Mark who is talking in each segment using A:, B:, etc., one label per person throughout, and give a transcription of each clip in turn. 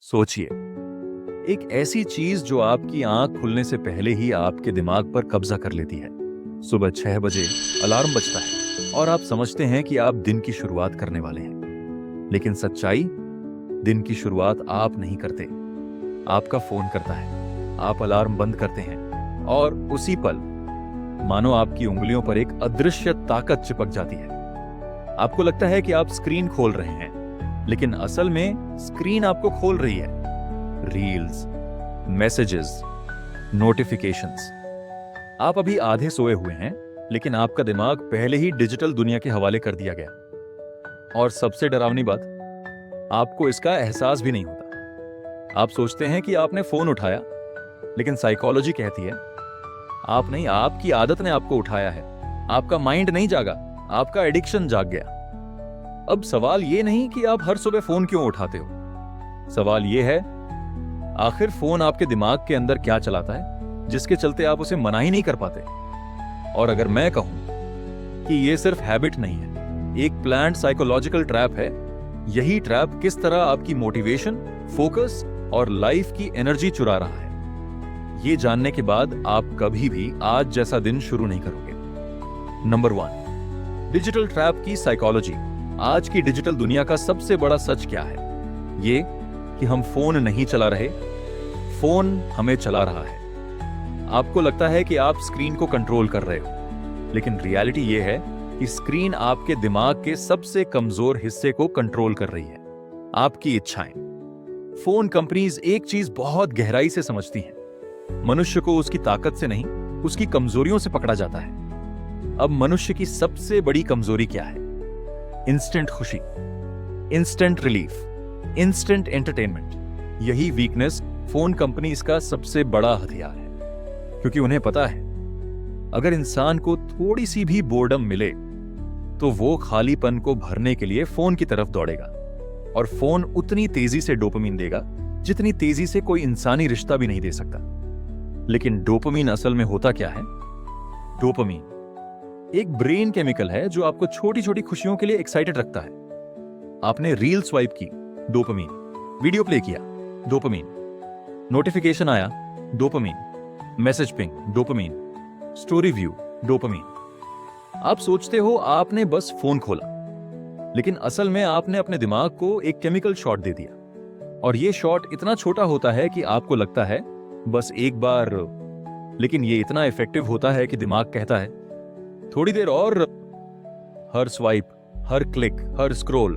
A: सोचिए, एक ऐसी चीज जो आपकी आंख खुलने से पहले ही आपके दिमाग पर कब्जा कर लेती है। सुबह 6 बजे अलार्म बजता है और आप समझते हैं कि आप दिन की शुरुआत करने वाले हैं। लेकिन सच्चाई, दिन की शुरुआत आप नहीं करते, आपका फोन करता है। आप अलार्म बंद करते हैं और उसी पल मानो आपकी उंगलियों पर एक अदृश्य ताकत चिपक जाती है। आपको लगता है कि आप स्क्रीन खोल रहे हैं, लेकिन असल में स्क्रीन आपको खोल रही है। Reels, messages, notifications. आप अभी आधे सोए हुए हैं, लेकिन आपका दिमाग पहले ही डिजिटल दुनिया के हवाले कर दिया गया। और सबसे डरावनी बात, आपको इसका एहसास भी नहीं होता। आप सोचते हैं कि आपने फोन उठाया, लेकिन साइकोलॉजी कहती है आप नहीं, आपकी आदत ने आपको उठाया है। आपका माइंड नहीं जागा, आपका एडिक्शन जाग गया। अब सवाल यह नहीं कि आप हर सुबह फोन क्यों उठाते हो, सवाल यह है आखिर फोन आपके दिमाग के अंदर क्या चलाता है जिसके चलते आप उसे मना ही नहीं कर पाते। और अगर मैं कहूं कि यह सिर्फ हैबिट नहीं है, एक प्लान्ड साइकोलॉजिकल ट्रैप है, यही ट्रैप किस तरह आपकी मोटिवेशन, फोकस और लाइफ की एनर्जी चुरा रहा है, ये जानने के बाद आप कभी भी आज जैसा दिन शुरू नहीं करोगे। नंबर 1, डिजिटल ट्रैप की साइकोलॉजी। आज की डिजिटल दुनिया का सबसे बड़ा सच क्या है? ये कि हम फोन नहीं चला रहे, फोन हमें चला रहा है। आपको लगता है कि आप स्क्रीन को कंट्रोल कर रहे हो, लेकिन रियलिटी यह है कि स्क्रीन आपके दिमाग के सबसे कमजोर हिस्से को कंट्रोल कर रही है, आपकी इच्छाएं। फोन कंपनीज एक चीज बहुत गहराई से समझती हैं, मनुष्य को उसकी ताकत से नहीं, उसकी कमजोरियों से पकड़ा जाता है। अब मनुष्य की सबसे बड़ी कमजोरी क्या है? इंस्टेंट खुशी, इंस्टेंट रिलीफ, इंस्टेंट एंटरटेनमेंट। यही वीकनेस फोन कंपनीज का सबसे बड़ा हथियार है, क्योंकि उन्हें पता है अगर इंसान को थोड़ी सी भी बोर्डम मिले तो वो खालीपन को भरने के लिए फोन की तरफ दौड़ेगा। और फोन उतनी तेजी से डोपामीन देगा जितनी तेजी से कोई इंसानी रिश्ता भी नहीं दे सकता। लेकिन डोपामीन असल में होता क्या है? डोपामीन एक ब्रेन केमिकल है जो आपको छोटी छोटी खुशियों के लिए एक्साइटेड रखता है। आपने रील स्वाइप की, डोपामीन। वीडियो प्ले किया, डोपामीन। नोटिफिकेशन आया, dopamine. Message ping, dopamine. Story view, dopamine. आप सोचते हो आपने बस फोन खोला, लेकिन असल में आपने अपने दिमाग को एक केमिकल शॉट दे दिया। और यह शॉट इतना छोटा होता है कि आपको लगता है बस एक बार, लेकिन यह इतना इफेक्टिव होता है कि दिमाग कहता है थोड़ी देर और। हर स्वाइप, हर क्लिक, हर स्क्रॉल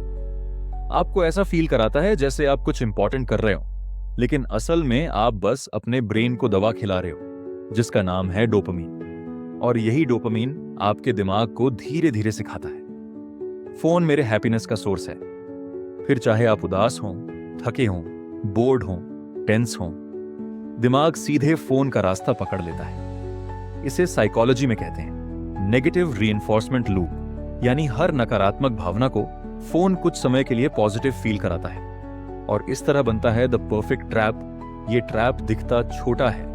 A: आपको ऐसा फील कराता है जैसे आप कुछ इंपॉर्टेंट कर रहे हो, लेकिन असल में आप बस अपने ब्रेन को दवा खिला रहे हो जिसका नाम है डोपामीन। और यही डोपामीन आपके दिमाग को धीरे धीरे सिखाता है फोन मेरे हैप्पीनेस का सोर्स है। फिर चाहे आप उदास हों, थके हों, बोर्ड हों, टेंस हों, दिमाग सीधे फोन का रास्ता पकड़ लेता है। इसे साइकोलॉजी में कहते हैं नेगेटिव रीइंफोर्समेंट लूप, यानी हर नकारात्मक भावना को फोन कुछ समय के लिए पॉजिटिव फील कराता है। और इस तरह बनता है द परफेक्ट ट्रैप। ये ट्रैप दिखता छोटा है,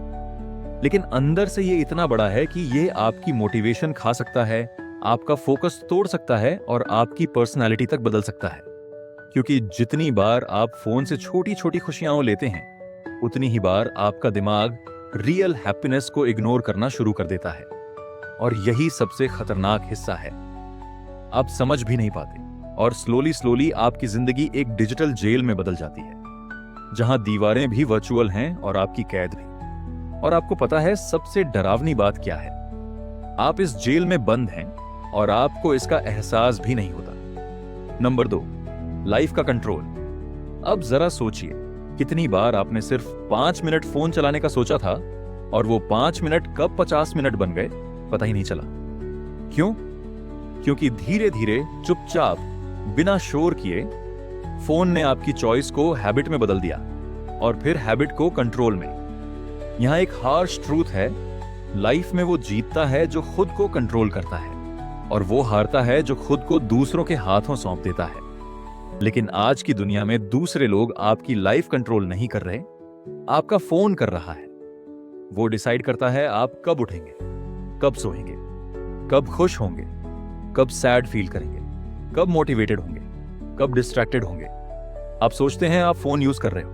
A: लेकिन अंदर से ये इतना बड़ा है कि ये आपकी मोटिवेशन खा सकता है, आपका फोकस तोड़ सकता है और आपकी पर्सनालिटी तक बदल सकता है। क्योंकि जितनी बार आप फोन से छोटी छोटी खुशियां लेते हैं, उतनी ही बार आपका दिमाग रियल हैप्पीनेस को इग्नोर करना शुरू कर देता है। और यही सबसे खतरनाक हिस्सा है, आप समझ भी नहीं पाते और स्लोली स्लोली आपकी जिंदगी एक डिजिटल जेल में बदल जाती है, जहां दीवारें भी वर्चुअल हैं और आपकी कैद भी। और आपको पता है सबसे डरावनी बात क्या है? आप इस जेल में बंद हैं और आपको इसका एहसास भी नहीं होता। नंबर 2, लाइफ का कंट्रोल। अब जरा सोचिए, कितनी बार आपने सिर्फ 5 मिनट फोन चलाने का सोचा था और वो 5 मिनट कब 50 मिनट बन गए पता ही नहीं चला। क्यों? क्योंकि धीरे धीरे, चुपचाप, बिना शोर किए, फोन ने आपकी चॉइस को हैबिट में बदल दिया और फिर हैबिट को कंट्रोल में। यहां एक हार्श ट्रूथ है, लाइफ में वो जीतता है जो खुद को कंट्रोल करता है, और वो हारता है जो खुद को दूसरों के हाथों सौंप देता है। लेकिन आज की दुनिया में दूसरे लोग आपकी लाइफ कंट्रोल नहीं कर रहे, आपका फोन कर रहा है। वो डिसाइड करता है आप कब उठेंगे, कब सोएंगे, कब खुश होंगे, कब सैड फील करेंगे, कब मोटिवेटेड होंगे, कब डिस्ट्रैक्टेड होंगे। आप सोचते हैं आप फोन यूज कर रहे हो,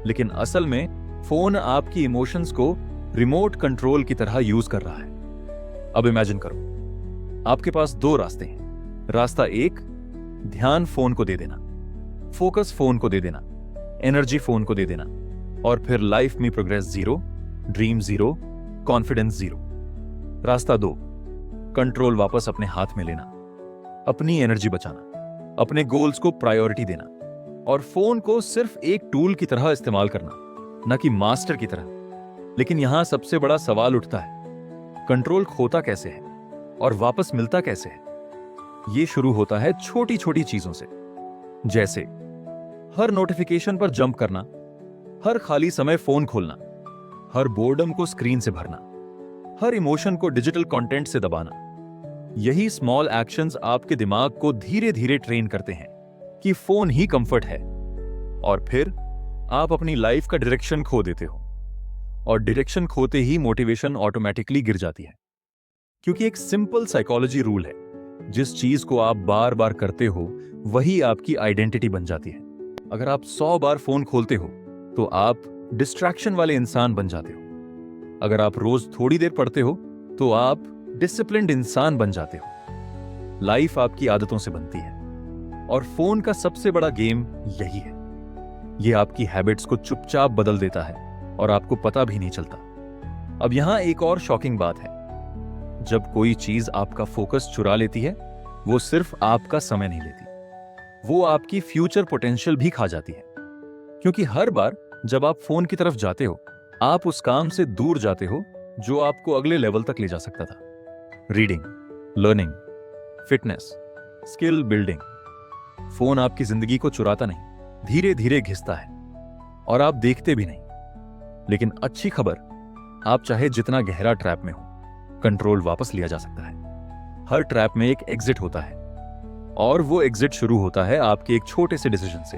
A: लेकिन असल में फोन आपकी इमोशंस को रिमोट कंट्रोल की तरह यूज कर रहा है। अब इमेजिन करो, आपके पास दो रास्ते हैं। रास्ता एक, ध्यान फोन को दे देना, फोकस फोन को दे देना, एनर्जी फोन को दे देना, और फिर लाइफ में progress zero, dream zero, confidence zero. रास्ता दो, कंट्रोल वापस अपने हाथ में लेना, अपनी एनर्जी बचाना, अपने गोल्स को प्रायोरिटी देना, और फोन को सिर्फ एक टूल की तरह इस्तेमाल करना, न कि मास्टर की तरह। लेकिन यहां सबसे बड़ा सवाल उठता है, कंट्रोल खोता कैसे है और वापस मिलता कैसे है? यह शुरू होता है छोटी छोटी चीजों से, जैसे हर नोटिफिकेशन पर जंप करना, हर खाली समय फोन खोलना, हर बोर्डम को स्क्रीन से भरना, हर इमोशन को डिजिटल कंटेंट से दबाना। यही स्मॉल एक्शंस आपके दिमाग को धीरे धीरे ट्रेन करते हैं कि फोन ही कंफर्ट है, और फिर आप अपनी लाइफ का डायरेक्शन खो देते हो। और डायरेक्शन खोते ही मोटिवेशन ऑटोमेटिकली गिर जाती है, क्योंकि एक सिंपल साइकोलॉजी रूल है, जिस चीज को आप बार बार करते हो वही आपकी आइडेंटिटी बन जाती है। अगर आप 100 बार फोन खोलते हो तो आप डिस्ट्रैक्शन वाले इंसान बन जाते हो। अगर आप रोज थोड़ी देर पढ़ते हो तो आप डिसिप्लिन्ड इंसान बन जाते हो। लाइफ आपकी आदतों से बनती है, और फोन का सबसे बड़ा गेम यही है। यह आपकी हैबिट्स को चुपचाप बदल देता है और आपको पता भी नहीं चलता। अब यहां एक और शॉकिंग बात है, जब कोई चीज आपका फोकस चुरा लेती है, वो सिर्फ आपका समय नहीं लेती, वो आपकी फ्यूचर पोटेंशियल भी खा जाती है। क्योंकि हर बार जब आप फोन की तरफ जाते हो, आप उस काम से दूर जाते हो जो आपको अगले लेवल तक ले जा सकता था। Reading, learning, fitness, skill building. Phone आपकी जिंदगी को चुराता नहीं, धीरे धीरे घिसता है, और आप देखते भी नहीं। लेकिन अच्छी खबर, आप चाहे जितना गहरा ट्रैप में हो, कंट्रोल वापस लिया जा सकता है। हर ट्रैप में एक एग्जिट होता है, और वो एग्जिट शुरू होता है आपके एक छोटे से डिसीजन से।